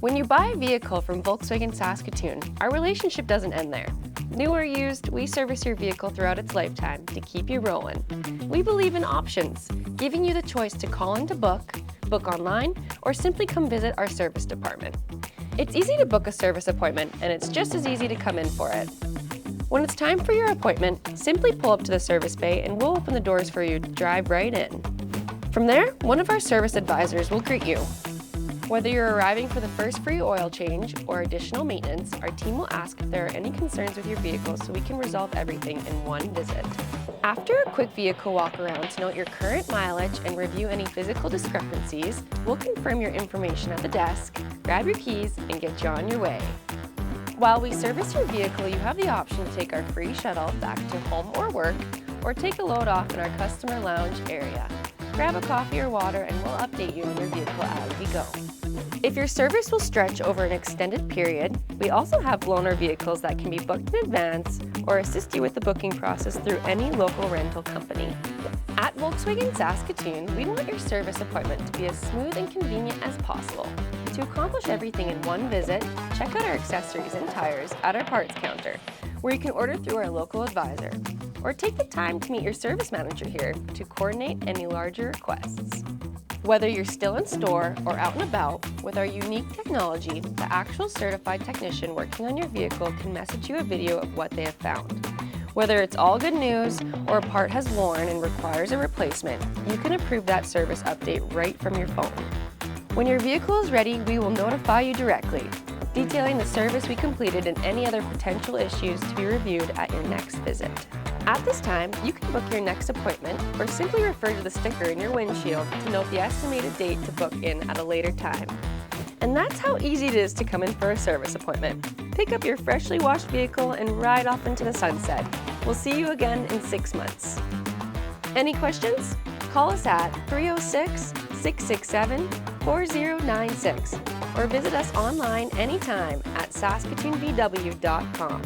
When you buy a vehicle from Volkswagen Saskatoon, our relationship doesn't end there. New or used, we service your vehicle throughout its lifetime to keep you rolling. We believe in options, giving you the choice to call in to book online, or simply come visit our service department. It's easy to book a service appointment, and it's just as easy to come in for it. When it's time for your appointment, simply pull up to the service bay and we'll open the doors for you to drive right in. From there, one of our service advisors will greet you. Whether you're arriving for the first free oil change or additional maintenance, our team will ask if there are any concerns with your vehicle so we can resolve everything in one visit. After a quick vehicle walk around to note your current mileage and review any physical discrepancies, we'll confirm your information at the desk, grab your keys, and get you on your way. While we service your vehicle, you have the option to take our free shuttle back to home or work, or take a load off in our customer lounge area. Grab a coffee or water and we'll update you on your vehicle as we go. If your service will stretch over an extended period, we also have loaner vehicles that can be booked in advance or assist you with the booking process through any local rental company. At Volkswagen Saskatoon, we want your service appointment to be as smooth and convenient as possible. To accomplish everything in one visit, check out our accessories and tires at our parts counter, where you can order through our local advisor, or take the time to meet your service manager here to coordinate any larger requests. Whether you're still in store or out and about, with our unique technology, the actual certified technician working on your vehicle can message you a video of what they have found. Whether it's all good news or a part has worn and requires a replacement, you can approve that service update right from your phone. When your vehicle is ready, we will notify you directly, detailing the service we completed and any other potential issues to be reviewed at your next visit. At this time, you can book your next appointment or simply refer to the sticker in your windshield to note the estimated date to book in at a later time. And that's how easy it is to come in for a service appointment. Pick up your freshly washed vehicle and ride off into the sunset. We'll see you again in 6 months. Any questions? Call us at 306-667-4096 or visit us online anytime at saskatoonvw.com.